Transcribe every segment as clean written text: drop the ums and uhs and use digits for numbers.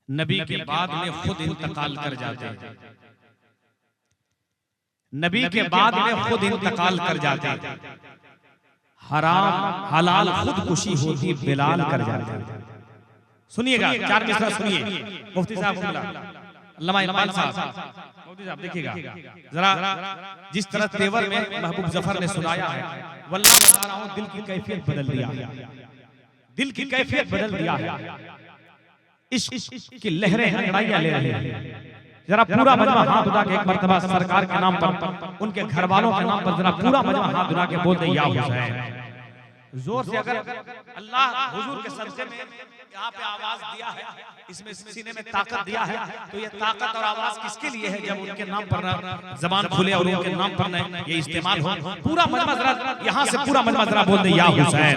नबी के बाद में खुद इंतकाल कर जाते हैं, नबी के बाद में खुद इंतकाल कर जाते हैं। हराम हलाल खुदकुशी होती बिलाल कर जाते हैं। सुनिएगा, चार मिसरा सुनिए। मुफ्ती साहब अल्लामा इकबाल साहब, मुफ्ती साहब देखिएगा जरा, जिस तरह तेवर में महबूब जफर ने सुनाया है, वल्लाह बता रहा हूं, दिल की कैफियत बदल दिया है, दिल की कैफियत बदल दिया है। इश्क की लहरें अंगड़ाइयां ले रही हैं। जरा पूरा मजमा हाथ उठा के एक मर्तबा सरकार के नाम पर, उनके घर वालों के नाम पर जरा पूरा मजमा हाथ उठा के बोल दे या हुसैन। जोर से अगर अल्लाह हुजूर के सदक़े में यहाँ पे आवाज दिया है, इसमें सीने में ताकत दिया है, तो ये ताकत और आवाज किसके लिए है? जब उनके नाम पर जबान खुले और उनके नाम पर ये इस्तेमाल हो। पूरा मजमा जरा यहाँ से पूरा मजमा जरा बोल दे या हुसैन।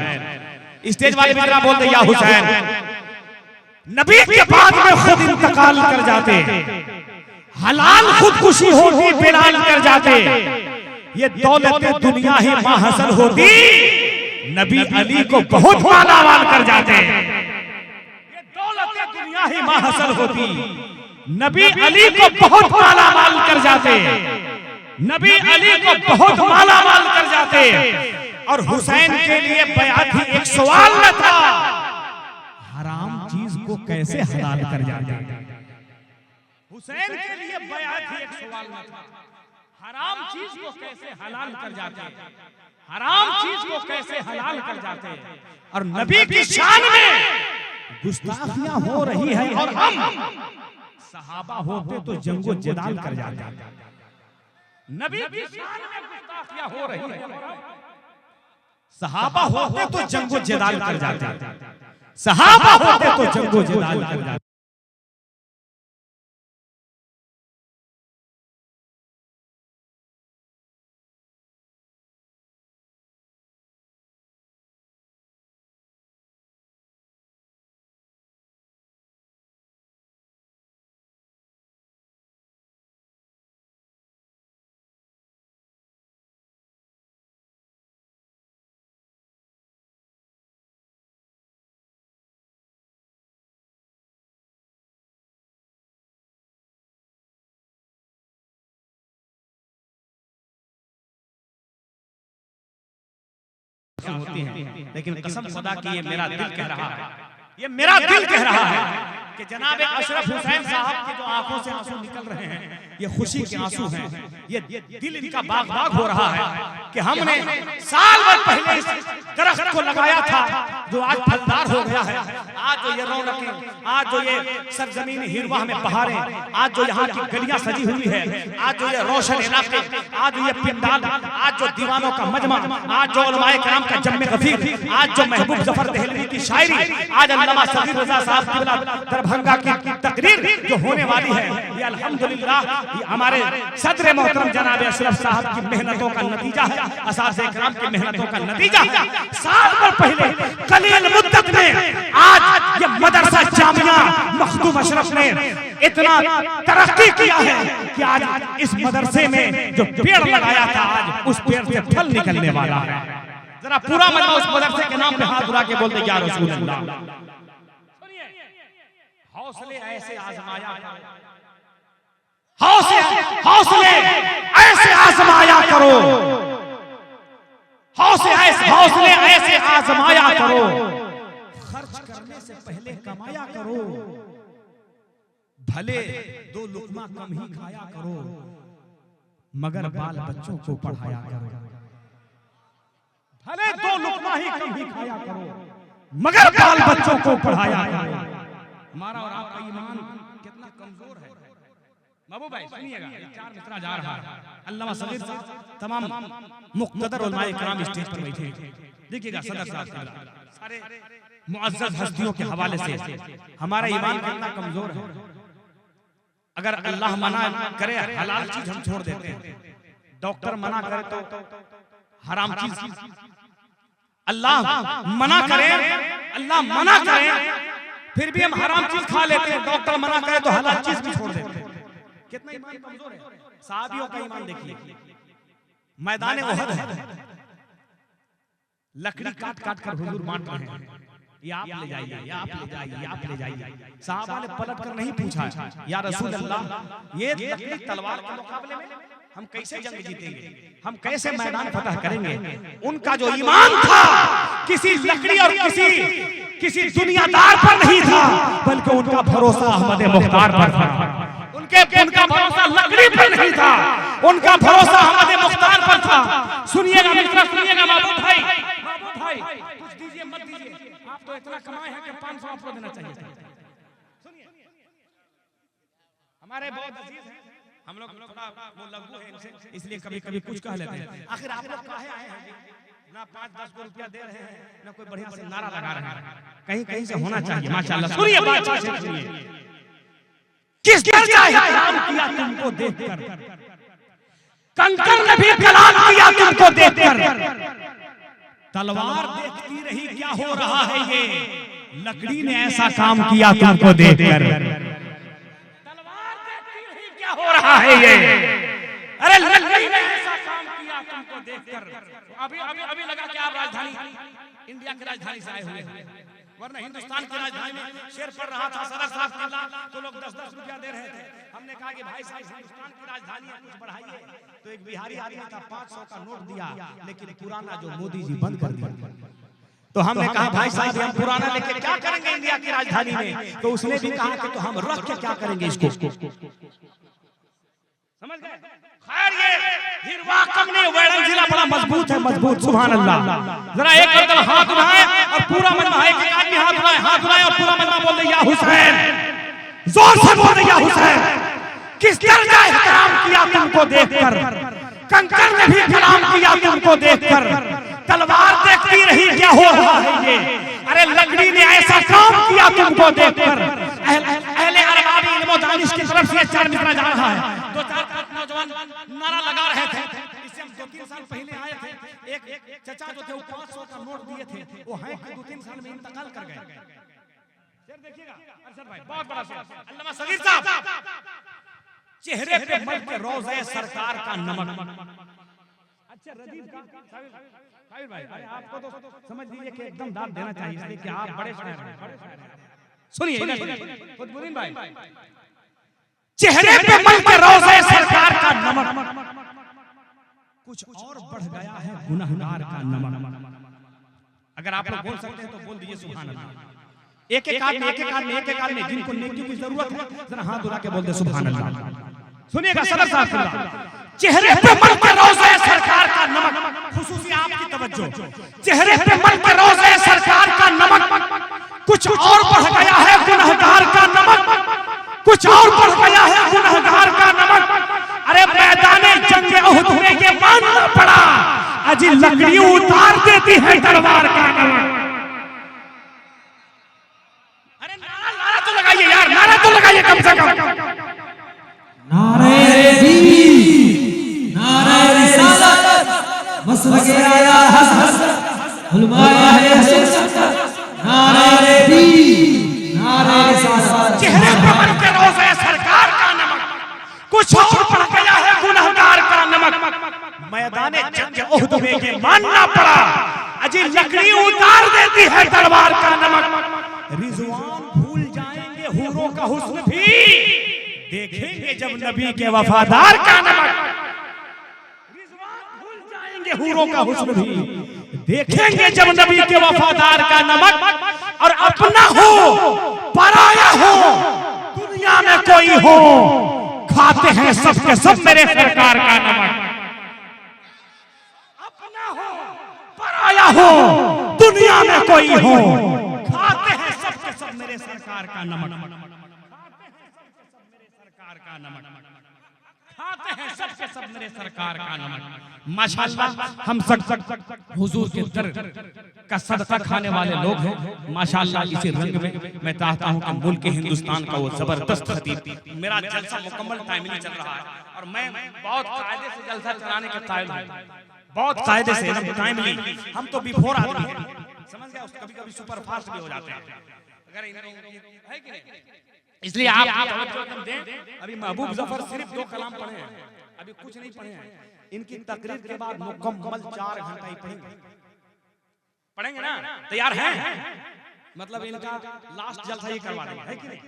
स्टेज वाले भी जरा बोल दे या हुसैन। नबी के बाद में खुद इंतकाल कर जाते, हलाल खुदकुशी होती बिलाल कर जाते। ये दौलत दुनिया ही माहसल होती, नबी अली को बहुत मालामाल कर जाते। ये दौलत दुनिया ही माहसल होती, नबी अली को बहुत मालामाल कर जाते, नबी अली को बहुत मालामाल कर जाते। और हुसैन के लिए बयात ही एक सवाल न था, हराम चीज को कैसे हलाल कर जाते। हुसैन के लिए बयात ही एक सवाल न था, हराम चीज को कैसे हलाल कर जाते, हराम चीज को कैसे हलाल कर जाते। और नबी की शान में गुस्ताखियां हो रही है और हम सहाबा होते तो जंगो जदाल कर जाते। नबी की शान में गुस्ताखियां हो रही है, सहाबा होते तो जंगो जदाल कर जाते, सहाबा होते तो जंगो जदाल कर जाते। होती हैं, लेकिन कसम खुदा की ये मेरा दिल कह रहा है, ये मेरा दिल कह रहा है कि जनाब अशरफ हुसैन साहब की जो आंखों से आंसू निकल रहे हैं, ये खुशी के आंसू हैं। ये दिल इनका बाग बाग हो रहा है कि हमने साल भर पहले इस दरख्त को लगाया था जो आज फलदार हो गया है। आज जो ये रौनकें, आज जो ये सरजमीन हिरवा में बहारें, आज जो यहाँ की गलियां सजी हुई है, आज जो ये रोशन इलाके, आज जो ये पिंडाल, आज जो दीवानों का मजमा, आज जो उलमाए किराम का जम्मे गफीर, आज जो महबूब जफर दहलवी की शायरी, आज अल्लामा सगीर रज़ा साहब की दरभंगा की तकरीर जो होने वाली है, ये अल्हम्दुलिल्लाह ये हमारे सदर मोहतरम जनाब अशरफ साहब की मेहनतों का नतीजा है, असातिज़े किराम की मेहनतों का नतीजा है। साल भर पहले कलील मुद्दत में आज ये मदरसा जामिया मखदूम अशरफ ने इतना तरक्की किया है कि आज इस मदरसे में जो पेड़ लगाया था, आज उस पेड़ से फल निकलने वाला है। जरा पूरा मजमा उस मदरसे के नाम पे हाथ उठा के बोलते या रसूल अल्लाह। हौसले ऐसे आजमाया, हौसले ऐसे आजमाया करो, हौसले ऐसे आजमाया करो, खर्च करने से पहले कमाया करो, भले दो लुकमा कम ही खाया करो, मगर बाल बच्चों को पढ़ाया करो। भले दो लुकमा ही कम ही खाया करो, मगर बाल बच्चों को पढ़ाया करो। हमारा और आपका ईमान कितना कमजोर है। महबूब भाई सुनिएगा, चार मिसरा जा रहा है। अल्लामा सगीर साहब, तमाम मुक़्तदर उलमाए किराम स्टेज पर बैठे। देखिएगा सदर साहब, सारे मुअज़्ज़ज़ हस्तियों के हवाले से हमारा ईमान कितना कमजोर है। अगर अल्लाह मना करे हलाल चीज हम छोड़ देते हैं, डॉक्टर मना करे तो हराम चीज, अल्लाह मना करे फिर भी हम हराम चीज खा लेते हैं, डॉक्टर मना करे तो हलाल चीज भी छोड़ देते हैं। कितना ईमान कमजोर है। सहाबियों का ईमान देखिए, मैदान ओहद है, लकड़ी काट काट कर हुजूर बांट रहे हैं, ये आप ले जाइए, ये आप ले जाइए, ये आप ले जाइए। साहबा ने पलट कर नहीं पूछा, या रसूल अल्लाह ये लकड़ी तलवार के मुकाबले में हम कैसे जंग जीतेंगे, हम कैसे मैदान फतह करेंगे। उनका जो ईमान था किसी लकड़ी और किसी दुनियादार पर नहीं था, बल्कि उनका भरोसा अहमद मुख्तार पर था। उनका भरोसा लकड़ी पर नहीं था, उनका भरोसा अहमद मुख्तार पर था। सुनिएगा मित्रों, सुनिएगा महबूब भाई, कुछ दीजिए मत दीजिए, आप तो इतना कमाए हैं कि 500 आपको देना चाहिए। सुनिए, हमारे बहुत अजीज हैं, हम लोग थोड़ा वो लघु है इनसे, इसलिए कभी-कभी कुछ कह लेते हैं। आखिर आप लोग काहे आए हैं? ना 5-10 रुपया दे रहे हैं, ना कोई बढ़िया से नारा लगा रहे हैं। कहीं से होना चाहिए। माशाअल्लाह, सुनिए बात से सुनिए। किस दर्जा इकराम किया तुमको देखकर, कंकर ने भी कलाम किया तुमको देखकर। तलवार देखती रही क्या हो रहा है ये, लकड़ी ने ऐसा काम किया तुमको देखकर। तलवार देखती रही क्या हो रहा है ये, अरे लकड़ी ने ऐसा काम किया तुमको देखकर। अभी लगा कि आप राजधानी इंडिया की राजधानी से आए हुए हैं, वरना हिंदुस्तान की राजधानी में शेर पड़ रहा था सदर साहब किला, तो लोग 10-10 रुपया दे रहे थे। हमने कहा कि भाई साहब हिंदुस्तान की राजधानी है, कुछ बढ़ाइए। तो एक बिहारी आदमी था, 500 का नोट दिया, लेकिन पुराना जो मोदी जी बंद कर दिया। तो हमने कहा भाई साहब हम पुराना लेके क्या करेंगे इंडिया की राजधानी में। तो उसने भी कहा कि तो हम रख के क्या करेंगे इसको, समझ गए। खैर ये हिरवा कंपनी वेड़न जिला बड़ा मजबूत है, मजबूत, सुभान अल्लाह। जरा एक बार हाथ उठाएं और पूरा मजमा, एक आदमी हाथ उठाए और पूरा मजमा बोल दे या हुसैन, जोर से बोल दे या हुसैन। किस दर्जा इकराम किया तुमको देखकर, कंकर ने भी कलाम किया तुमको देखकर। तलवार देखती रही क्या हो रहा है ये, अरे लकड़ी ने ऐसा काम किया तुमको देखकर। अहले अरबाबी इल्म व दानिश की तरफ से 4 मिसरा जा रहा है। 2-4 नौजवान नारा लगा रहे थे। इससे हम 2-3 साल पहले आए थे। एक चचा जो थे वो 500 का नोट दिए थे, वो हैं कि 2-3 साल में इंतकाल कर गए। शेर देखिएगा अरशद भाई, बहुत बड़ा शेर। अल्लामा सगीर साहब, चेहरे पे मल के रोज़े सरकार का नमक। अच्छा रदीफ का साहिर भाई, अरे आपको तो समझ लीजिए कि एकदम दाद देना चाहिए, इसलिए कि आप बड़े शायर हैं। सुनिए खुदबुद्दीन भाई, चेहरे पे मल के रोज़े सरकार का नमक, कुछ और बढ़ गया है गुनहगार का नमक। अगर आप लोग बोल सकते हैं तो बोल दीजिए सुभान अल्लाह। एक-एक आदमी जिनको नेकी की जरूरत है, जरा हाथ उठा के बोल दे सुभान अल्लाह। सुनिएगा सदर साहब, चेहरे पे मल के रोज़े सरकार का नमक, खुसूसी आपकी तवज्जो, चेहरे पे मल के रोज़े सरकार का नमक, कुछ और बढ़ गया है गुनहगार का नमक, कुछ और बढ़ गया है गुनहगार का नमक। अरे मैदाने जंग उहद में ये मानना पड़ा, अजी लकड़ी उतार देती है तलवार का नमक। अरे नारा तो लगाइए यार, नारा तो लगाइए कम से कम। नारे दी, नारे रिसालत, मसलके आया हसन, उलमाए हसन, नारे दी, नारे रिसालत। चेहरे पे मल के रोज़े सरकार का नमक, कुछ और बढ़ गया है गुनहगार का नमक। मैदाने जंग उहद में ये मानना पड़ा, अजी लकड़ी उतार देती है तलवार का नमक। रिजवान भूल जाएंगे हूरों का हुस्न भी, देखेंगे जब नबी के वफादार का नमक। रिजवान भूल जाएंगे हूरों का हुस्न भी, देखेंगे जब नबी के वफादार का नमक। और अपना हो पराया हो दुनिया में कोई हो, खाते हैं सबके सब मेरे सरकार का नमक। अपना हो पराया हो दुनिया में कोई हो, खाते हैं सबके सब मेरे सरकार का नमक। का नमक खाते हैं सबके सब मेरे सरकार का नमक। माशाअल्लाह हम सब हुजूर के दर का सदका खाने वाले लोग हैं। माशाअल्लाह इसी रंग में मैं चाहता हूं कि मुल्क हिंदुस्तान का वो जबरदस्त खतीब, मेरा जलसा मुकम्मल टाइमली चल रहा है और मैं बहुत कायदे से जलसा चलाने के कायल हूं, बहुत कायदे से एकदम टाइमली। हम तो बिफोर आदमी हैं, समझ गए, कभी-कभी सुपर फास्ट भी हो जाते हैं। अगर है कि नहीं, इसलिए आप एकदम दें। अभी महबूब जफर सिर्फ 2 कलाम पढ़े हैं, अभी कुछ नहीं पढ़े हैं। इनकी तकरीर के बाद मुकम्मल 4 घंटा ही पढ़ेंगे ना? तैयार हैं? मतलब इनका लास्ट जलसा ये करवा देंगे, है कि नहीं?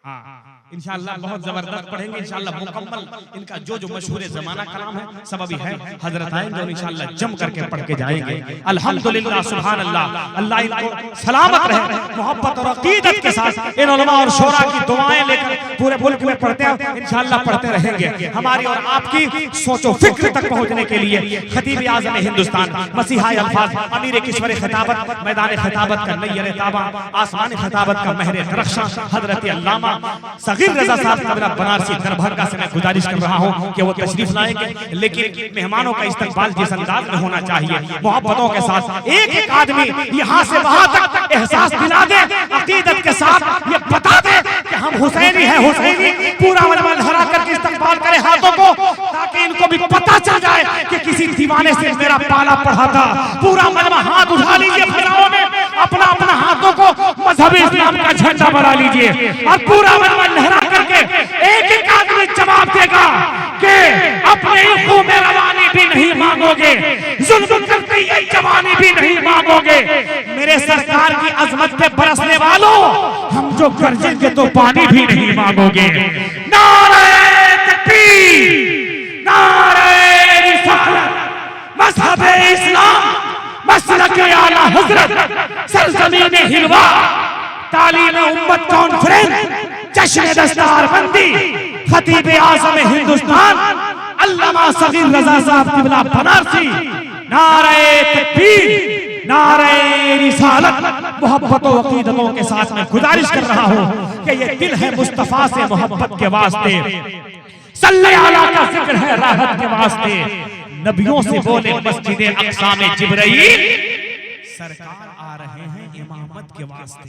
हाँ इंशाअल्लाह बहुत जबरदस्त पढ़ेंगे इंशाअल्लाह मुकम्मल। इनका जो जो मशहूर जमाना कलाम है सब अभी है, हजरत आएंगे और इंशाअल्लाह जम करके पढ़ के जाएंगे। अल्हम्दुलिल्लाह सुभान अल्लाह, अल्लाह इनको सलामत रहे, मोहब्बत और अकीदत के साथ इन उलमा और शोरा की दुआएं लेकर पूरे मुल्क में पढ़ते हैं इंशाअल्लाह, पढ़ते रहेंगे। हमारी और आपकी सोचो फिक्र तक पहुंचने के लिए खतीब आज़म हिंदुस्तान मसीहा अल्फाज अमीर किश्वर खिताबत मैदान खिताबत का नैयर ताबा आसमान खिताबत का महर दरख्शां हजरत अल्लामा सगीर रजा साहब कबीरा बनारसी दरभंगा से मैं गुजारिश कर रहा हूं कि वो तशरीफ लाएंगे, लेकिन मेहमानों का इस्तकबाल जिस अंदाज में होना चाहिए मोहब्बतों के साथ। एक एक आदमी यहां से वहां तक एहसास दिला दे, अकीदत के साथ ये बता दे कि हम हुसैनी हैं, हुसैनी। पूरा मजमा लहरा करके इस्तकबाल करे हाथों को, ताकि इनको भी पता चल जाए कि किसी दीवाने से मेरा पाला पढ़ा था। पूरा मजमा हाथ उठा लीजिए फैलाओ में, अपना अपना हाथों को मजहबी इस्लाम का झंडा बना लीजिए और पूरा मजमा लहरा करके एक एक आदमी जवाब देगा कि अपने इल्मों में रवानी भी नहीं मांगोगे, जुल्म करते ये जवानी भी नहीं मांगोगे। मेरे सरकार की अजमत पे बरसने वालों, हम जो गरजेंगे तो पानी भी नहीं मांगोगे। नारे तकबीर, नारे रिसालत, मजहबे इस्लाम, मसलक आला हजरत, सरजमीन हिलवा, तालीम उम्मत कॉन्फ्रेंस, जश्न दस्तारबंदी, खतीब आज़म हिंदुस्तान अल्लामा सगीर रजा साहब क़िबला बनारसी। नारे तकबीर, नारे रिसालत। मोहब्बतों अकीदतों के साथ मैं गुजारिश कर रहा हूं कि ये दिल है मुस्तफा से मोहब्बत के वास्ते, सल्ले अला का जिक्र है राहत के वास्ते। नबियों से बोले मस्जिद अक्सा में जिब्राइल, सरकार आ रहे हैं इमामत के वास्ते।